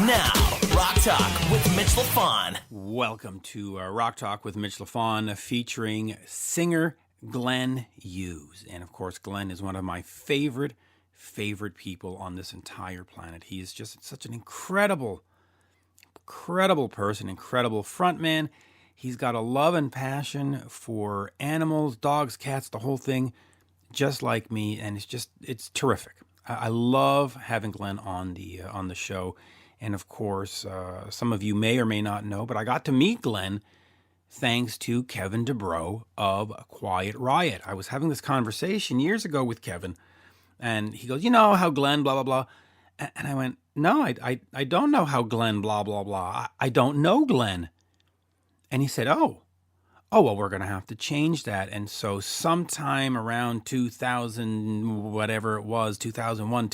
Now, Rock Talk with Mitch Lafon. Welcome to Rock Talk with Mitch Lafon, featuring singer Glenn Hughes. And of course, Glenn is one of my favorite people on this entire planet. He is just such an incredible person, incredible frontman. He's got a love and passion for animals, dogs, cats, the whole thing, just like me. And it's terrific. I love having Glenn on the show. And of course, some of you may or may not know, but I got to meet Glenn thanks to Kevin DeBro of Quiet Riot. I was having this conversation years ago with Kevin, and he goes, "You know how Glenn blah, blah, blah." And I went, "No, I don't know how Glenn blah, blah, blah. I don't know Glenn." And he said, oh, well, we're going to have to change that. And so sometime around 2000, whatever it was, 2001,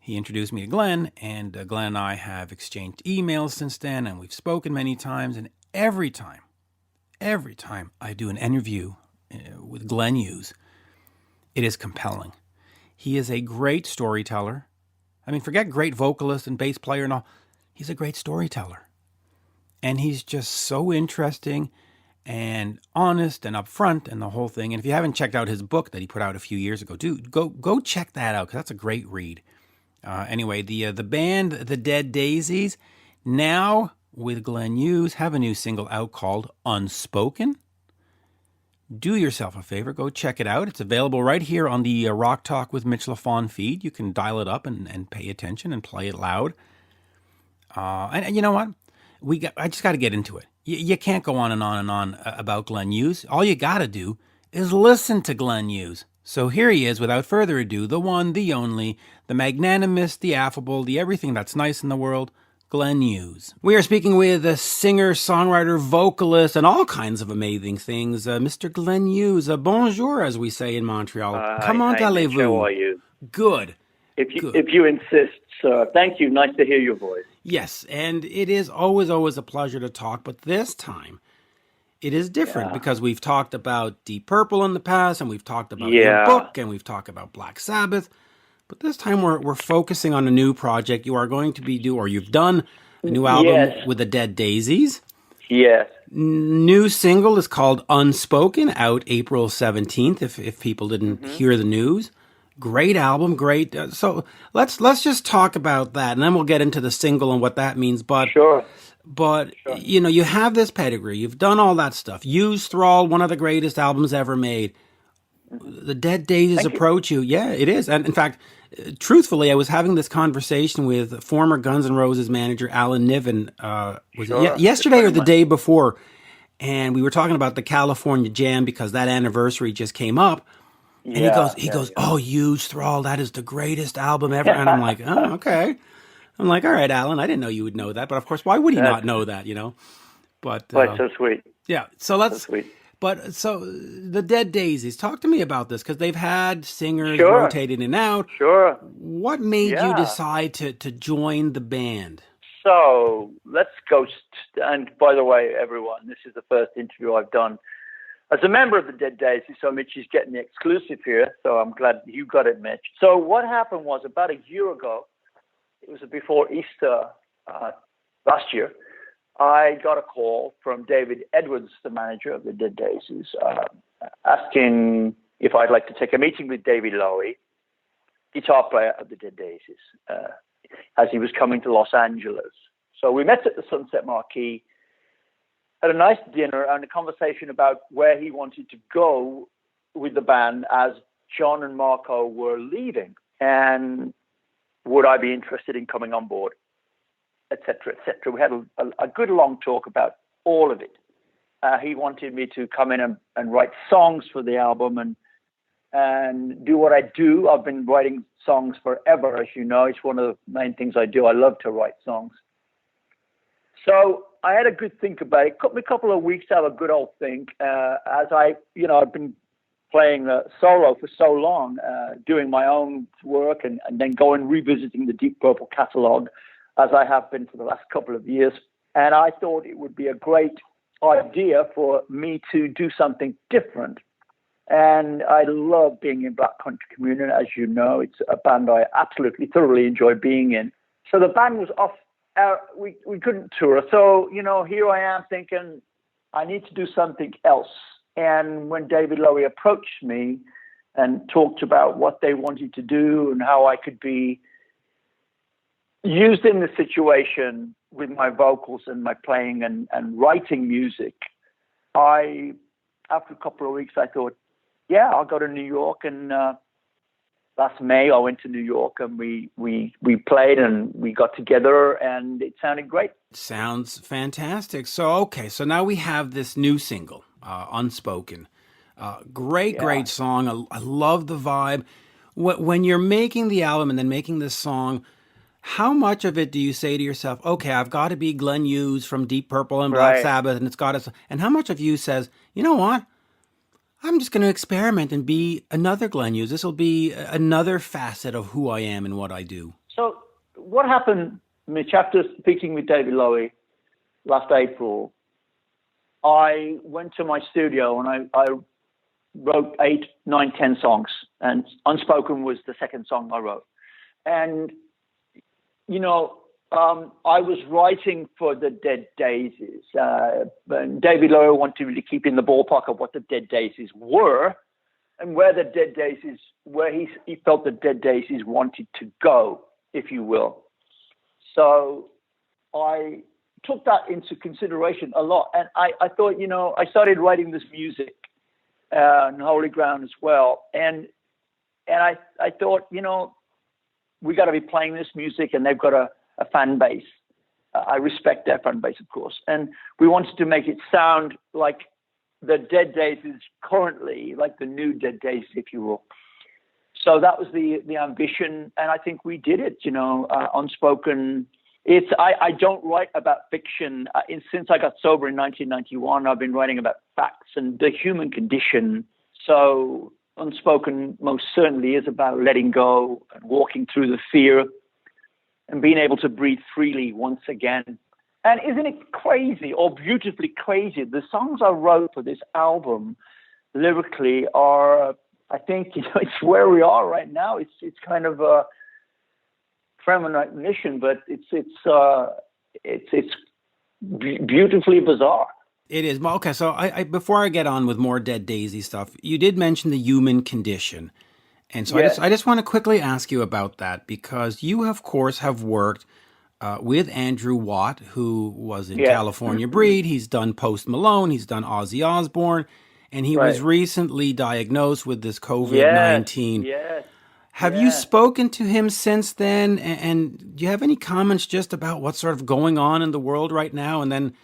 he introduced me to Glenn, and Glenn and I have exchanged emails since then, and we've spoken many times. And every time I do an interview with Glenn Hughes, it is compelling. He is a great storyteller. I mean, forget great vocalist and bass player and all. He's a great storyteller. And he's just so interesting and honest and upfront and the whole thing. And if you haven't checked out his book that he put out a few years ago, dude, go check that out, because that's a great read. Anyway, the band, the Dead Daisies, now with Glenn Hughes, have a new single out called Unspoken. Do yourself a favor, go check it out. It's available right here on the Rock Talk with Mitch Lafon feed. You can dial it up and pay attention and play it loud. And you know what? I just got to get into it. You can't go on and on and on about Glenn Hughes. All you got to do is listen to Glenn Hughes. So here he is, without further ado, the one, the only, the magnanimous, the affable, the everything that's nice in the world, Glenn Hughes. We are speaking with a singer, songwriter, vocalist, and all kinds of amazing things, Mr. Glenn Hughes. Bonjour, as we say in Montreal. Comment allez-vous? How are you? Good. If you insist, sir. Thank you. Nice to hear your voice. Yes, and it is always a pleasure to talk, but this time it is different because we've talked about Deep Purple in the past, and we've talked about your book, and we've talked about Black Sabbath. But this time we're focusing on a new project. You are going to you've done a new album with the Dead Daisies. Yes. New single is called Unspoken, out April 17th, if people didn't hear the news. Great album, great. So let's just talk about that, and then we'll get into the single and what that means. But sure. You know, you have this pedigree. You've done all that stuff. Use Thrall, one of the greatest albums ever made. The Dead Daisies approach you. Yeah, it is. And in fact, truthfully, I was having this conversation with former Guns N' Roses manager Alan Niven, yesterday or the day before, and we were talking about the California Jam because that anniversary just came up. And he goes, "Oh, Use Thrall, that is the greatest album ever." And I'm like, "Oh, okay." I'm like, "All right, Alan, I didn't know you would know that." But of course, why would he not know that, you know? But so sweet. Yeah. So let's. So sweet. But so the Dead Daisies, talk to me about this, because they've had singers rotated in and out. Sure. What made you decide to join the band? So let's go. And by the way, everyone, this is the first interview I've done as a member of the Dead Daisies. So Mitch is getting the exclusive here. So I'm glad you got it, Mitch. So what happened was, about a year ago, it was before Easter last year, I got a call from David Edwards, the manager of the Dead Daisies, asking if I'd like to take a meeting with David Lowy, guitar player of the Dead Daisies, as he was coming to Los Angeles. So we met at the Sunset Marquee, had a nice dinner and a conversation about where he wanted to go with the band as John and Marco were leaving, and would I be interested in coming on board, et cetera, et cetera. We had a good long talk about all of it. He wanted me to come in and write songs for the album and do what I do. I've been writing songs forever, as you know. It's one of the main things I do. I love to write songs. So I had a good think about it. It took me a couple of weeks to have a good old think, as I've been playing solo for so long, doing my own work and then going revisiting the Deep Purple catalog, as I have been for the last couple of years. And I thought it would be a great idea for me to do something different. And I love being in Black Country Communion. As you know, it's a band I absolutely thoroughly enjoy being in. So the band was off we couldn't tour. So, here I am thinking I need to do something else. And when David Lowy approached me and talked about what they wanted to do and how I could be used in the situation with my vocals and my playing and writing music, after a couple of weeks, I thought, yeah, I'll go to New York. And last May, I went to New York and we played and we got together and it sounded great. Sounds fantastic. So now we have this new single, Unspoken. Great song. I love the vibe. When you're making the album and then making this song, how much of it do you say to yourself, okay, I've got to be Glenn Hughes from Deep Purple and Black Sabbath, and it's got to, and how much of you says, you know what? I'm just going to experiment and be another Glenn Hughes. This will be another facet of who I am and what I do. So what happened, Mitch, after speaking with David Lowy last April, I went to my studio and I wrote 8, 9, 10 songs, and Unspoken was the second song I wrote. And, I was writing for the Dead Daisies. And David Lowy wanted me to keep in the ballpark of what the Dead Daisies were and where he felt the Dead Daisies wanted to go, if you will. So I took that into consideration a lot. And I thought, I started writing this music on Holy Ground as well. And I thought, we got to be playing this music and they've got a fan base. I respect their fan base, of course. And we wanted to make it sound like the Dead Daisies currently, like the new Dead Daisies, if you will. So that was the ambition. And I think we did it, Unspoken. I don't write about fiction. Since I got sober in 1991, I've been writing about facts and the human condition. So Unspoken most certainly is about letting go and walking through the fear and being able to breathe freely once again. And isn't it crazy or beautifully crazy? The songs I wrote for this album lyrically are, I think, it's where we are right now. It's kind of a premonition, but it's beautifully bizarre. It is. Okay, so I before I get on with more Dead Daisy stuff, you did mention the human condition. And so I just want to quickly ask you about that, because you, of course, have worked with Andrew Watt, who was in California Breed. He's done Post Malone. He's done Ozzy Osbourne. And he was recently diagnosed with this COVID-19. Yes. Have you spoken to him since then? And do you have any comments just about what's sort of going on in the world right now? And then,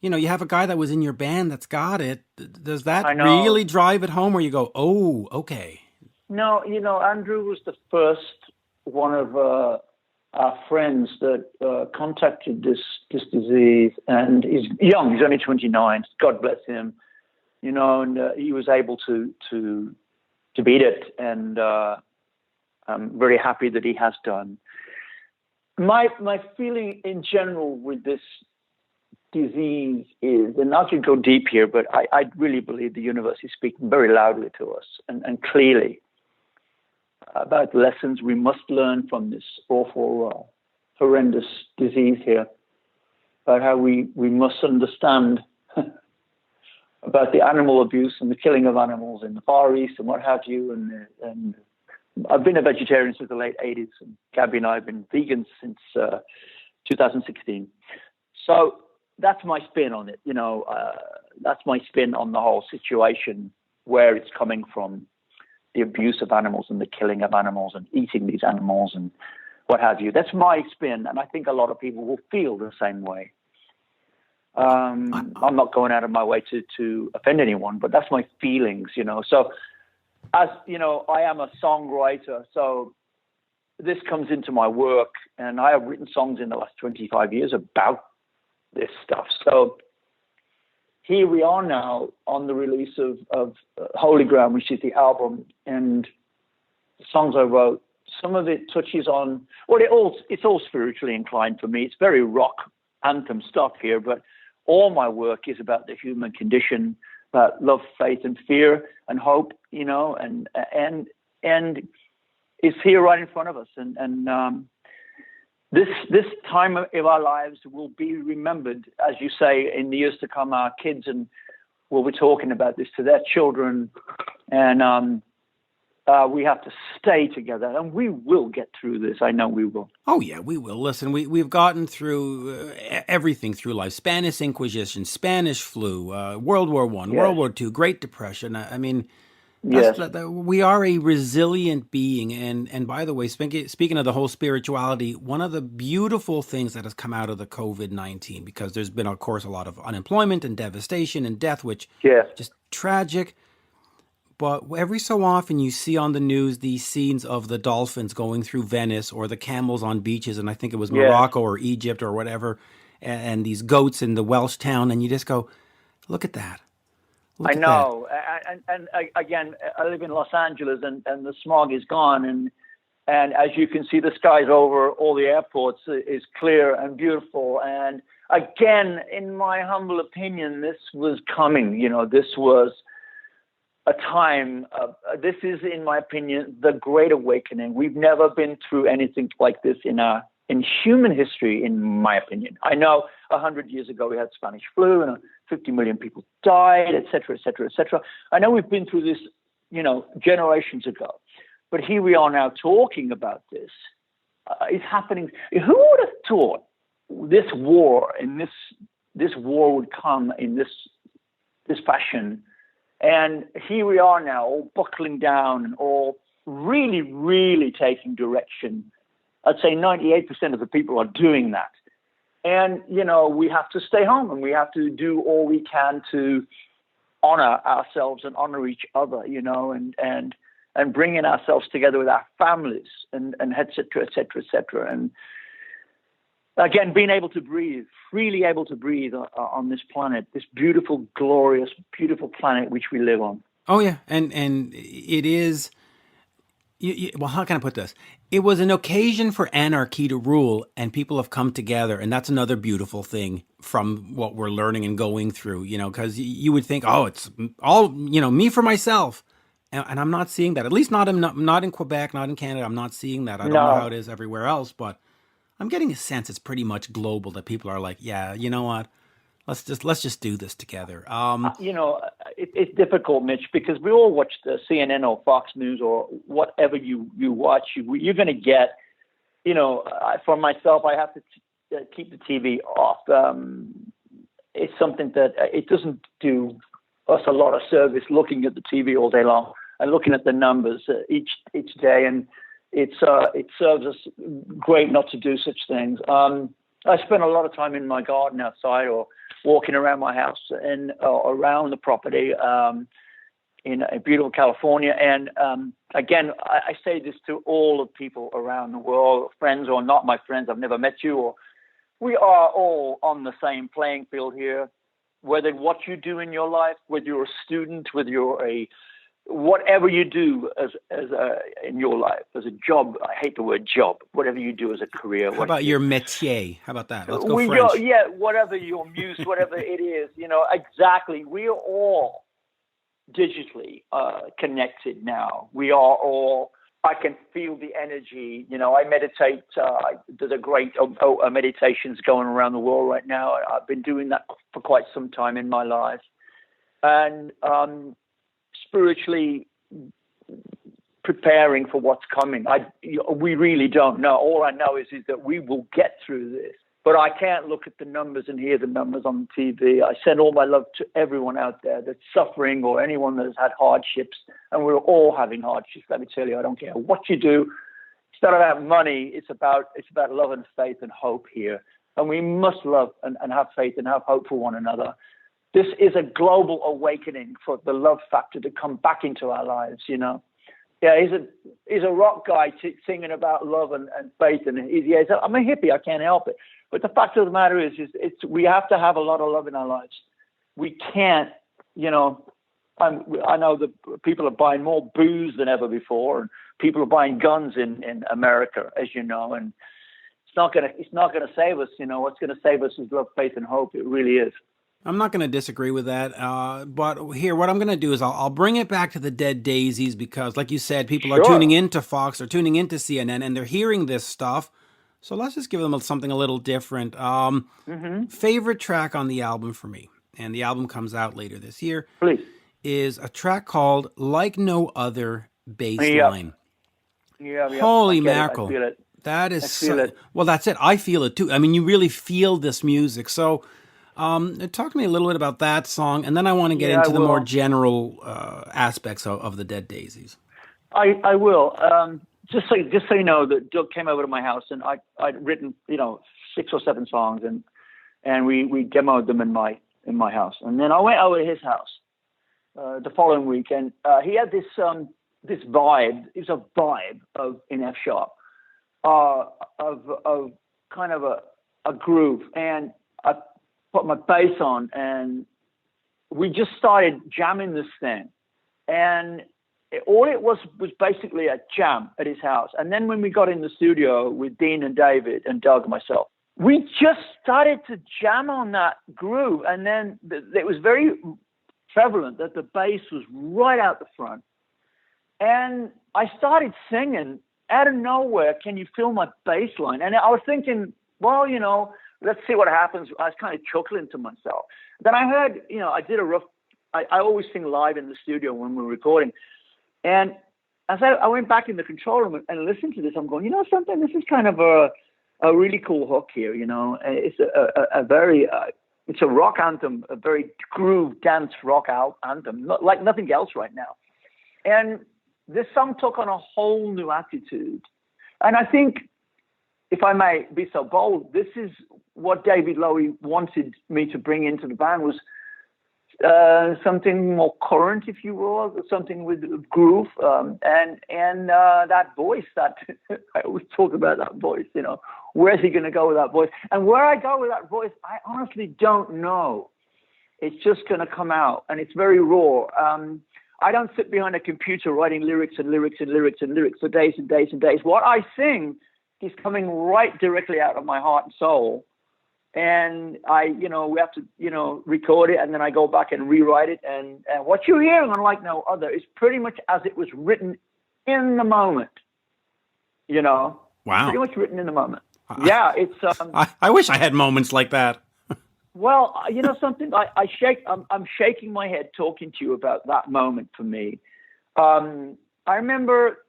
you have a guy that was in your band that's got it. Does that really drive it home where you go, oh, okay? No, Andrew was the first one of our friends that contacted this disease, and he's young. He's only 29. God bless him. And he was able to beat it, and I'm very happy that he has done. My feeling in general with this disease is, and I could go deep here, but I really believe the universe is speaking very loudly to us and clearly about lessons we must learn from this awful, horrendous disease here, about how we must understand about the animal abuse and the killing of animals in the Far East and what have you. And I've been a vegetarian since the late 80s, and Gabby and I have been vegans since 2016. So that's my spin on it. That's my spin on the whole situation, where it's coming from. The abuse of animals and the killing of animals and eating these animals and what have you. That's my spin, and I think a lot of people will feel the same way. I'm not going out of my way to offend anyone, but that's my feelings, So, as I am a songwriter, so this comes into my work, and I have written songs in the last 25 years about this stuff. So here we are now on the release of Holy Ground, which is the album, and the songs I wrote, some of it touches on, it's all spiritually inclined for me. It's very rock anthem stuff here, but all my work is about the human condition, about love, faith, and fear, and hope, and it's here right in front of us. And this time of our lives will be remembered, as you say, in the years to come. Our kids and will be talking about this to their children, and we have to stay together, and we will get through this. I know we will. Oh yeah, we will. Listen, we've gotten through everything through life: Spanish Inquisition, Spanish flu, World War I, Yes. World War II, Great Depression. I mean, Yes. we are a resilient being. And by the way, speaking of the whole spirituality, one of the beautiful things that has come out of the COVID-19, because there's been, of course, a lot of unemployment and devastation and death, which Yes. just tragic. But every so often you see on the news these scenes of the dolphins going through Venice or the camels on beaches, and I think it was Yes. Morocco or Egypt or whatever, and these goats in the Welsh town, and you just go, look at that. Look I at know, and again, I live in Los Angeles, and the smog is gone, and as you can see, the skies over all the airports is clear and beautiful. And again, in my humble opinion, this was coming. This was a time. This is, in my opinion, the Great Awakening. We've never been through anything like this in human history, in my opinion. I know 100 years ago we had Spanish flu and 50 million people died, et cetera, et cetera, et cetera. I know we've been through this, generations ago. But here we are now talking about this. It's happening. Who would have thought this war would come in this fashion? And here we are now, all buckling down and all really, really taking direction. I'd say 98% of the people are doing that. And, we have to stay home, and we have to do all we can to honor ourselves and honor each other, and bringing ourselves together with our families and et cetera, et cetera, et cetera. And again, being able to breathe, freely able to breathe on this planet, this beautiful, glorious, beautiful planet which we live on. Oh yeah, and it is. Well, how can I put this? It was an occasion for anarchy to rule, and people have come together, and that's another beautiful thing from what we're learning and going through. Because you would think, oh, it's all me for myself, and I'm not seeing that. At least not in Quebec, not in Canada. I'm not seeing that. I don't know how it is everywhere else, but I'm getting a sense it's pretty much global, that people are like, yeah, you know what? Let's just do this together. It's difficult, Mitch, because we all watch the CNN or Fox News or whatever you watch. You're going to get, for myself, I have to keep the TV off. It's something that it doesn't do us a lot of service looking at the TV all day long and looking at the numbers each day, and it serves us great not to do such things. I spend a lot of time in my garden outside or walking around my house and around the property in beautiful California. And again, I say this to all the people around the world, friends or not my friends, I've never met you, or we are all on the same playing field here, whether what you do in your life, whether you're a student, whether you're whatever you do as in your life, as a job. I hate the word job. Whatever you do as a career. How about your métier? How about that? Let's go French. Whatever your muse, whatever it is, exactly. We are all digitally connected now. We are all. I can feel the energy. I meditate. There's a great meditations going around the world right now. I've been doing that for quite some time in my life, and spiritually preparing for what's coming. We really don't know. All I know is that we will get through this. But I can't look at the numbers and hear the numbers on the TV. I send all my love to everyone out there that's suffering or anyone that has had hardships. And we're all having hardships. Let me tell you, I don't care what you do. It's not about money. It's about love and faith and hope here. And we must love and have faith and have hope for one another. This is a global awakening for the love factor to come back into our lives, Yeah, he's a rock guy singing about love and faith, and I'm a hippie. I can't help it. But the fact of the matter is we have to have a lot of love in our lives. We can't, I know that people are buying more booze than ever before, and people are buying guns in America, as you know, and it's not gonna save us. What's gonna save us is love, faith, and hope. It really is. I'm not going to disagree with that, but here, what I'm going to do is I'll bring it back to the Dead Daisies, because, like you said, people are tuning into Fox, they're tuning into CNN, and they're hearing this stuff. So let's just give them something a little different. Mm-hmm. Favorite track on the album for me, and the album comes out later this year, Please. is a track called Like No Other, Yep. Bassline. Yeah. Holy I get mackerel. it. I feel it. That I is feel it. well, that's it. I feel it too. I mean, you really feel this music. So talk to me a little bit about that song, and then I want to get Yeah, I into the more will. general aspects of the Dead Daisies. I will. Just so you know, that Doug came over to my house, and I'd written 6 or 7 songs, and we demoed them in my house, and then I went over to his house the following week, and he had this vibe. It's a vibe of in F sharp, of kind of a groove, and I put my bass on, and we just started jamming this thing, and all it was basically a jam at his house. And then when we got in the studio with Dean and David and Doug and myself, we just started to jam on that groove. And then it was very prevalent that the bass was right out the front. And I started singing out of nowhere, "Can you feel my bass line?" And I was thinking, well, let's see what happens. I was kind of chuckling to myself. Then I heard, I did a rough, I always sing live in the studio when we're recording. And as I went back in the control room and listened to this, I'm going, something, this is kind of a really cool hook here, It's a very, it's a rock anthem, a very groove dance rock anthem, like nothing else right now. And this song took on a whole new attitude. And I think, if I may be so bold, this is what David Lowy wanted me to bring into the band, was something more current, if you will, something with groove, and that voice that I always talk about, that voice, where's he going to go with that voice? And where I go with that voice, I honestly don't know. It's just going to come out, and it's very raw. I don't sit behind a computer writing lyrics and lyrics and lyrics and lyrics for days and days and days. What I sing is coming right directly out of my heart and soul. And we have to, record it, and then I go back and rewrite it. And what you're hearing on Like No Other is pretty much as it was written in the moment. Wow. Pretty much written in the moment. Yeah, it's. I wish I had moments like that. Well, something. I'm shaking my head talking to you about that moment for me. I remember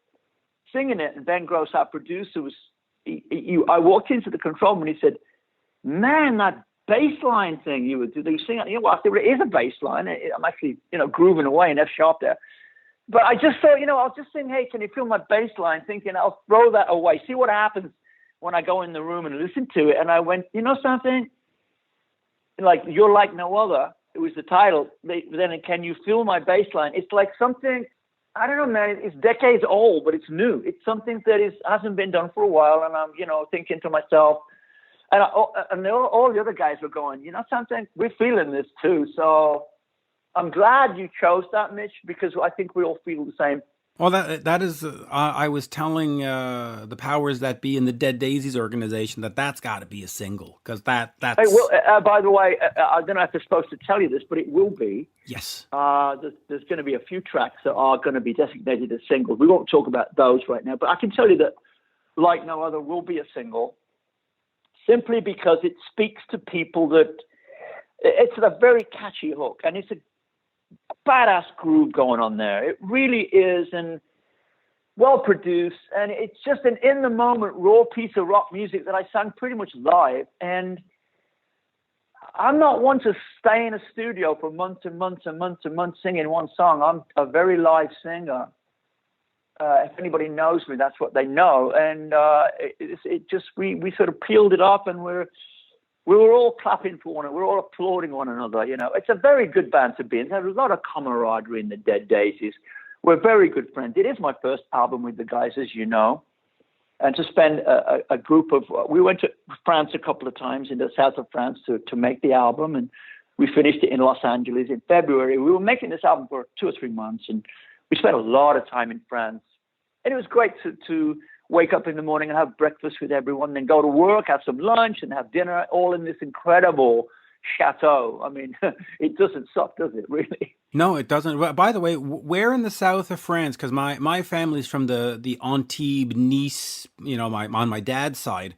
singing it, and Ben Gross, our producer, I walked into the control room and he said, "Man, that bass line thing you were singing." I said, "Well, it is a bass line. I'm actually, grooving away in F sharp there." But I just thought, I'll just sing, "Hey, can you feel my bass line?" Thinking I'll throw that away, see what happens when I go in the room and listen to it. And I went, something? Like, "You're Like No Other." It was the title. Then, "Can you feel my bass line?" It's like something, I don't know, man. It's decades old, but it's new. It's something that hasn't been done for a while. And I'm, thinking to myself, and all the other guys were going, something, we're feeling this too. So I'm glad you chose that, Mitch, because I think we all feel the same. Well, that is, I was telling the powers that be in the Dead Daisies organization that's got to be a single, because that's. Hey, well, by the way, I don't know if they're supposed to tell you this, but it will be. Yes. There's going to be a few tracks that are going to be designated as singles. We won't talk about those right now, but I can tell you that Like No Other will be a single, simply because it speaks to people that it's a very catchy hook, and it's a badass groove going on there. It really is, and well produced, and it's just an in the moment raw piece of rock music that I sang pretty much live. And I'm not one to stay in a studio for months and months and months and months singing one song. I'm a very live singer. If anybody knows me, that's what they know. And we sort of peeled it up, and we were all clapping for one another. We were all applauding one another. It's a very good band to be in. There's a lot of camaraderie in the Dead Daisies. We're very good friends. It is my first album with the guys, as you know. And to spend a group of, we went to France a couple of times, in the south of France, to make the album. And we finished it in Los Angeles in February. We were making this album for 2 or 3 months, and we spent a lot of time in France. And it was great to wake up in the morning and have breakfast with everyone, then go to work, have some lunch, and have dinner, all in this incredible chateau. I mean, it doesn't suck, does it, really? No, it doesn't. By the way, where in the south of France? Because my family's from the Antibes, Nice, on my dad's side.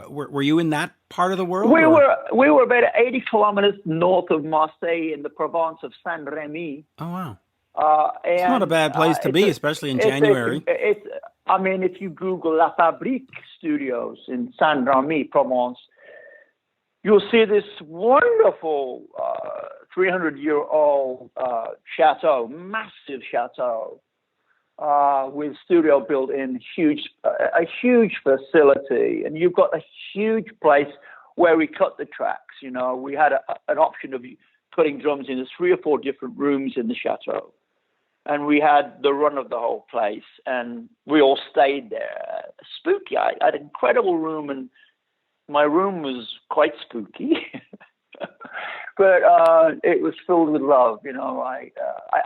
Were you in that part of the world? We were about 80 kilometers north of Marseille in the Provence of Saint-Rémy. Oh, wow. It's not a bad place to be, especially in January. I mean, if you Google La Fabrique Studios in Saint-Rémy, Provence, you'll see this wonderful 300-year-old chateau, massive chateau, with studio built in, a huge facility, and you've got a huge place where we cut the tracks. You know, we had an option of putting drums in 3 or 4 different rooms in the chateau, and we had the run of the whole place, and we all stayed there. Spooky. I had an incredible room, and my room was quite spooky. But it was filled with love, you know.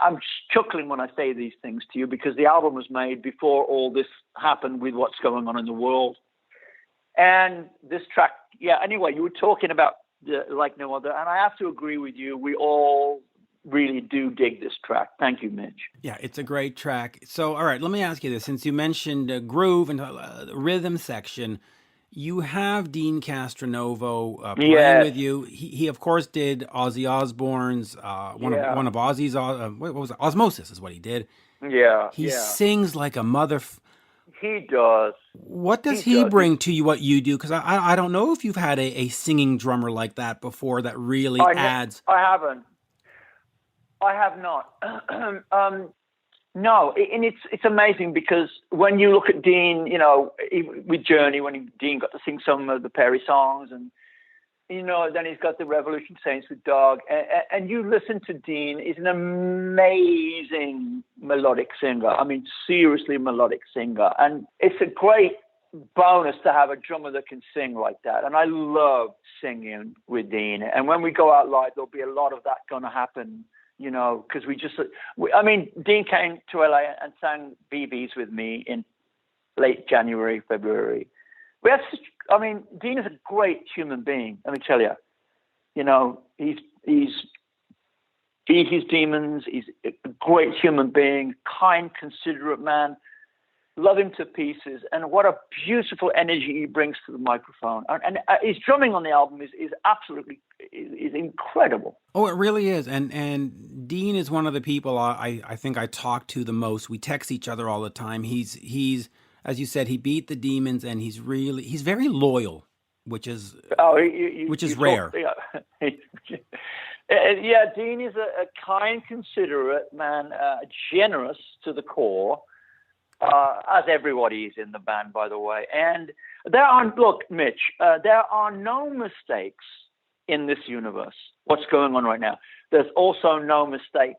I'm chuckling when I say these things to you because the album was made before all this happened with what's going on in the world. And this track, yeah, anyway, you were talking about Like No Other, and I have to agree with you. We all really do dig this track. Thank you, Mitch. Yeah, it's a great track. So, all right, let me ask you this. Since you mentioned groove and rhythm section, you have Deen Castronovo playing with you. He of course did Ozzy Osbourne's one of Ozzy's what was it? Osmosis is what he did. Yeah, he sings like a mother. He does. What does he bring to you? What you do? Because I don't know if you've had a singing drummer like that before that really adds. I haven't. I have not. No, and it's amazing because when you look at Deen, you know, with Journey, when Deen got to sing some of the Perry songs, and you know, then he's got the Revolution Saints with Dog, and you listen to Deen, he's an amazing melodic singer. I mean, seriously melodic singer, and it's a great bonus to have a drummer that can sing like that. And I love singing with Deen, and when we go out live, there'll be a lot of that going to happen. You know, because Deen came to LA and sang BBs with me in late January, February. Deen is a great human being. Let me tell you. You know, he's beat his demons. He's a great human being, kind, considerate man. Love him to pieces, and what a beautiful energy he brings to the microphone. And his drumming on the album is absolutely incredible. Oh, it really is. And Deen is one of the people I think I talk to the most. We text each other all the time. He's as you said, he beat the demons, and he's very loyal, which is rare. Yeah, Deen is a kind, considerate man, generous to the core. As everybody is in the band, by the way. And Mitch, there are no mistakes in this universe. What's going on right now? There's also no mistakes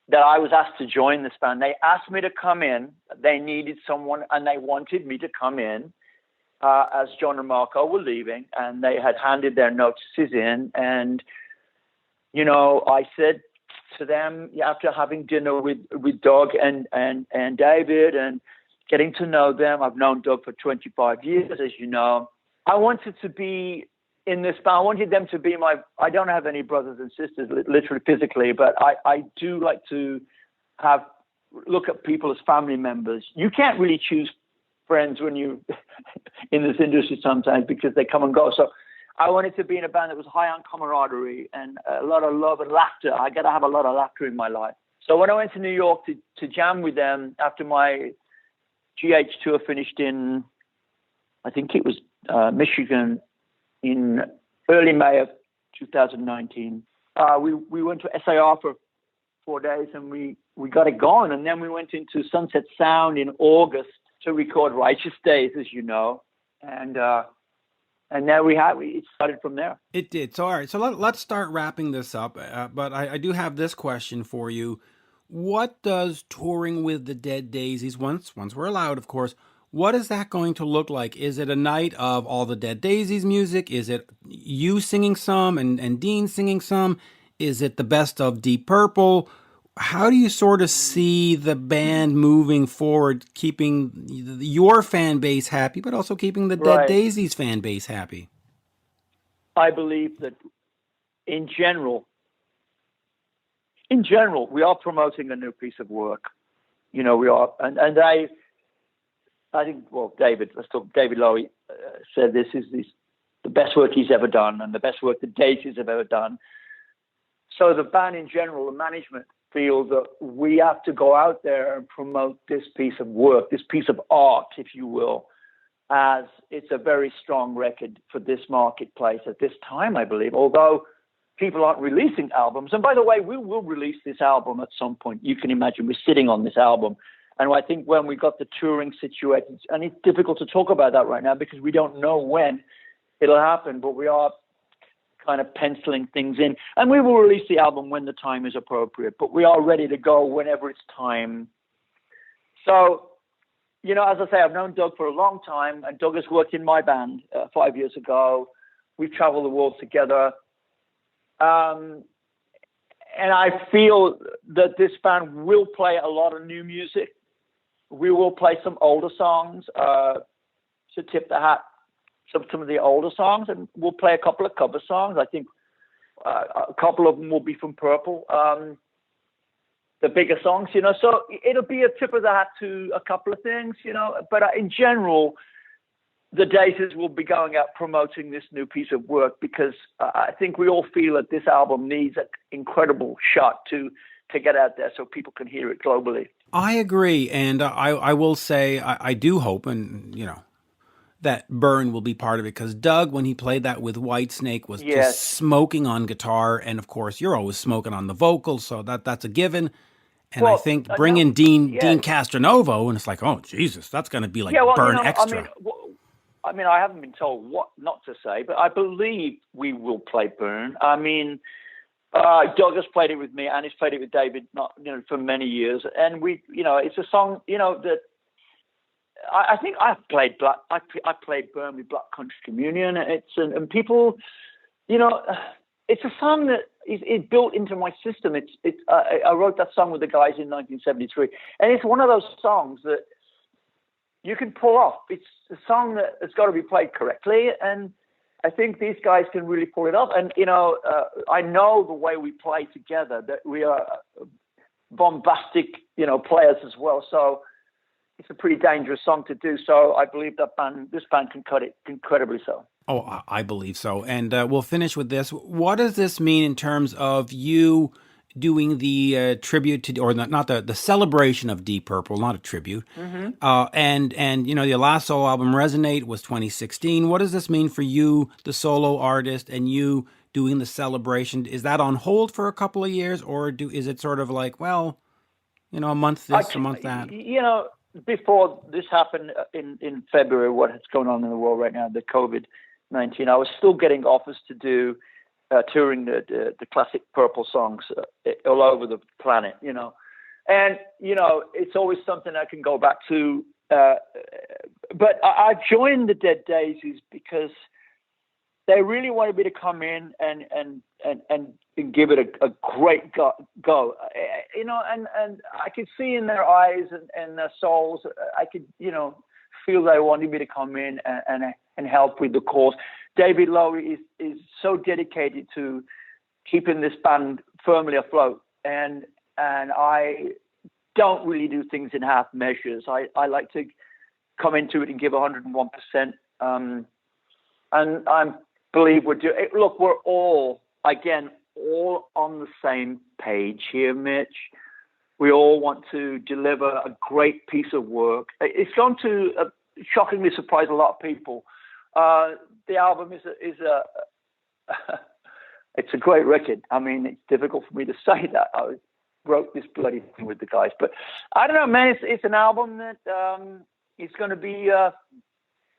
that I was asked to join this band. They asked me to come in. They needed someone, and they wanted me to come in as John and Marco were leaving, and they had handed their notices in. And, you know, I said to them after having dinner with Doug and David and getting to know them. I've known Doug for 25 years, as you know. I wanted to be in this band. I wanted them to be I don't have any brothers and sisters, literally physically, but I do like to look at people as family members. You can't really choose friends when you in this industry sometimes because they come and go. So I wanted to be in a band that was high on camaraderie and a lot of love and laughter. I got to have a lot of laughter in my life. So when I went to New York to jam with them after my GH tour finished in, I think it was Michigan in early May of 2019, we went to SAR for 4 days and we got it going. And then we went into Sunset Sound in August to record Righteous Days, as you know. And now it started from there. It did. So, all right. So let's start wrapping this up. But I do have this question for you. What does touring with the Dead Daisies, once we're allowed, of course, what is that going to look like? Is it a night of all the Dead Daisies music? Is it you singing some and Deen singing some? Is it the best of Deep Purple? How do you sort of see the band moving forward, keeping your fan base happy, but also keeping the Dead Daisies fan base happy? I believe that in general, we are promoting a new piece of work. You know, we are. And I think, well, David Lowy said this is the best work he's ever done and the best work the Daisies have ever done. So the band in general, the management, feel that we have to go out there and promote this piece of work, this piece of art, if you will, as it's a very strong record for this marketplace at this time, I believe, although people aren't releasing albums. And by the way, we will release this album at some point. You can imagine we're sitting on this album. And I think when we got the touring situation, and it's difficult to talk about that right now because we don't know when it'll happen, but we are kind of penciling things in. And we will release the album when the time is appropriate, but we are ready to go whenever it's time. So, you know, as I say, I've known Doug for a long time, and Doug has worked in my band 5 years ago. We've traveled the world together. And I feel that this band will play a lot of new music. We will play some older songs to tip the hat. Some of the older songs, and we'll play a couple of cover songs. I think a couple of them will be from Purple, the bigger songs, you know. So it'll be a tip of the hat to a couple of things, you know. But in general, the Daisies will be going out promoting this new piece of work because I think we all feel that this album needs an incredible shot to get out there so people can hear it globally. I agree, and I will say I do hope, and you know, that Burn will be part of it, because Doug, when he played that with Whitesnake, was just smoking on guitar, and of course you're always smoking on the vocals, so that's a given. And well, I think bring in Deen Castronovo, and it's like, oh Jesus, that's going to be like Burn, you know, extra. I mean, I haven't been told what not to say, but I believe we will play Burn. I mean, Doug has played it with me, and he's played it with David, for many years, and we, you know, it's a song, you know, that. I think I played Burn with Black Country Communion. And people, you know, it's a song that is built into my system. I wrote that song with the guys in 1973, and it's one of those songs that you can pull off. It's a song that has got to be played correctly, and I think these guys can really pull it off. And you know, I know the way we play together that we are bombastic, you know, players as well. So. It's a pretty dangerous song to do, so I believe this band can cut it incredibly so. Oh, I believe so. And we'll finish with this. What does this mean in terms of you doing the tribute to, or not the celebration of Deep Purple, not a tribute? Mm-hmm. And you know, your last solo album, Resonate, was 2016. What does this mean for you, the solo artist, and you doing the celebration? Is that on hold for a couple of years, or is it sort of like, well, you know, a month this, a month that? You know, before this happened in February, what's going on in the world right now, the COVID-19, I was still getting offers to do touring the classic Purple songs all over the planet, you know. And, you know, it's always something I can go back to. But I joined the Dead Daisies because they really wanted me to come in and give it a great go. You know, and I could see in their eyes and their souls, I could, you know, feel they wanted me to come in and help with the cause. David Lowe is so dedicated to keeping this band firmly afloat, and I don't really do things in half measures. I like to come into it and give 101%. And I believe look, we're all on the same page here, Mitch. We all want to deliver a great piece of work. It's going to shockingly surprise a lot of people. The album is it's a great record. I mean, it's difficult for me to say that. I wrote this bloody thing with the guys, but I don't know, man. It's an album that is going to be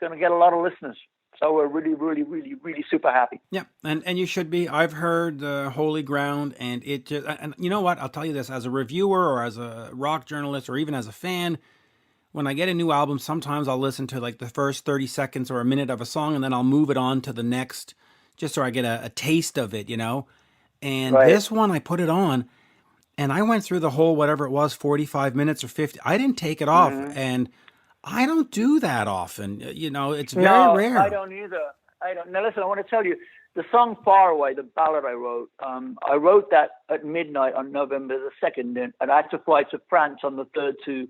going to get a lot of listeners. So we're really, really, really, really super happy. Yeah, and you should be. I've heard Holy Ground, and it just, and you know what? I'll tell you this, as a reviewer or as a rock journalist or even as a fan, when I get a new album, sometimes I'll listen to like the first 30 seconds or a minute of a song, and then I'll move it on to the next, just so I get a taste of it, you know? And This one, I put it on, and I went through the whole, whatever it was, 45 minutes or 50. I didn't take it off, and I don't do that often. You know, it's very rare. I don't either. Now, listen, I want to tell you, the song Far Away, the ballad I wrote that at midnight on November the 2nd, and I had to fly to France on the 3rd to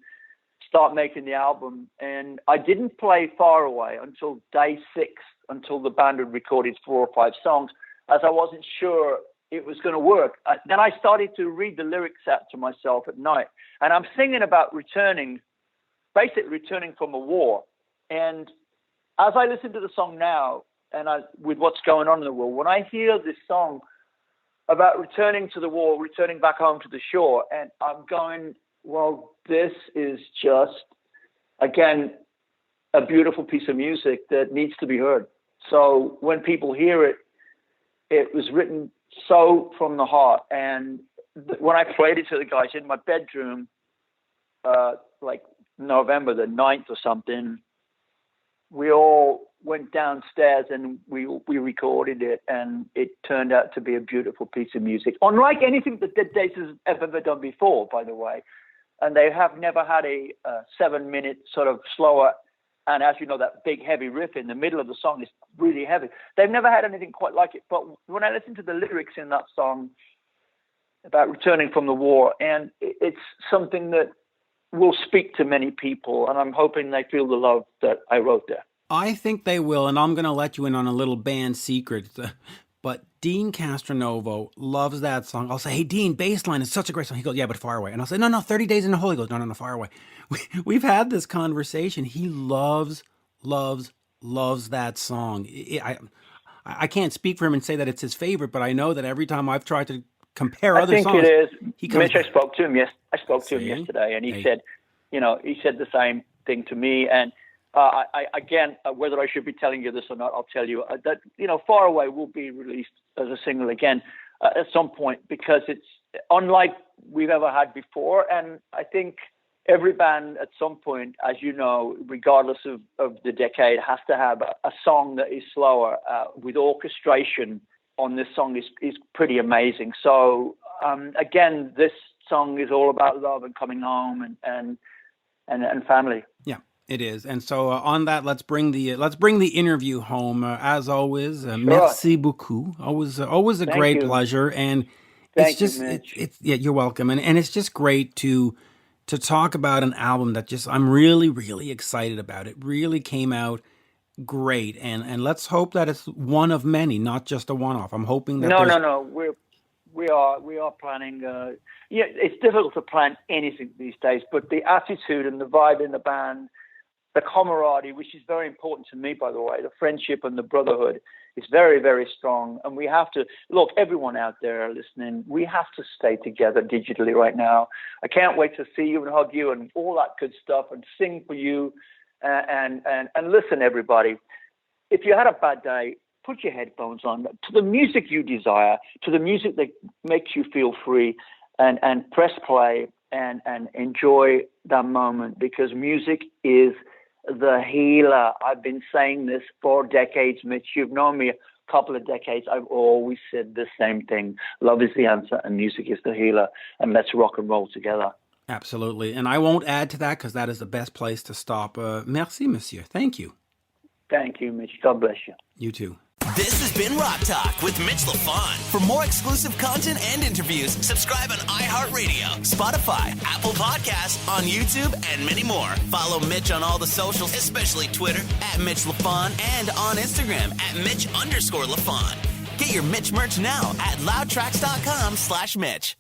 start making the album. And I didn't play Far Away until day 6, until the band had recorded 4 or 5 songs, as I wasn't sure it was going to work. Then I started to read the lyrics out to myself at night. And I'm singing about basically returning from a war. And as I listen to the song now, and with what's going on in the world, when I hear this song about returning to the war, returning back home to the shore, and I'm going, well, this is just, again, a beautiful piece of music that needs to be heard. So when people hear it, it was written so from the heart. And when I played it to the guys in my bedroom, like November the 9th or something, we all went downstairs and we recorded it, and it turned out to be a beautiful piece of music. Unlike anything that Dead Daisies have ever done before, by the way. And they have never had a 7-minute sort of slower, and as you know, that big heavy riff in the middle of the song is really heavy. They've never had anything quite like it. But when I listen to the lyrics in that song about returning from the war, and it's something that will speak to many people, and I'm hoping they feel the love that I wrote there. I think they will, and I'm going to let you in on a little band secret. But Deen Castronovo loves that song. I'll say, hey, Deen, Bassline is such a great song. He goes, yeah, but Far Away. And I'll say, no, 30 Days in the Hole. He goes, no, Far Away. We've had this conversation. He loves that song. I can't speak for him and say that it's his favorite, but I know that every time I've tried to compare other songs. I think it is. Mitch, I spoke to him yesterday, and he said, he said the same thing to me. And again, whether I should be telling you this or not, I'll tell you that, Far Away will be released as a single again at some point, because it's unlike we've ever had before. And I think every band at some point, as you know, regardless of the decade, has to have a song that is slower with orchestration on this song is pretty amazing. So, again, this song is all about love and coming home and family. Yeah. It is, and so on that, let's bring the interview home. As always, sure. Merci beaucoup. Always a great pleasure, and Thank you, Mitch. You're welcome, and it's just great to talk about an album that I'm really, really excited about. It really came out great, and let's hope that it's one of many, not just a one-off. I'm hoping that No. We are planning. It's difficult to plan anything these days, but the attitude and the vibe in the band, the camaraderie, which is very important to me, by the way, the friendship and the brotherhood is very, very strong. And we have to, look, everyone out there listening, we have to stay together digitally right now. I can't wait to see you and hug you and all that good stuff and sing for you. And listen, everybody, if you had a bad day, put your headphones on to the music you desire, to the music that makes you feel free, and press play and enjoy that moment, because music is the healer. I've been saying this for decades, Mitch. You've known me a couple of decades. I've always said the same thing. Love is the answer and music is the healer. And let's rock and roll together. Absolutely. And I won't add to that, because that is the best place to stop. Merci, monsieur. Thank you. Thank you, Mitch. God bless you. You too. This has been Rock Talk with Mitch Lafon. For more exclusive content and interviews, subscribe on iHeartRadio, Spotify, Apple Podcasts, on YouTube, and many more. Follow Mitch on all the socials, especially Twitter, @Mitch Lafon, and on Instagram, @Mitch_Lafon. Get your Mitch merch now at loudtracks.com/Mitch.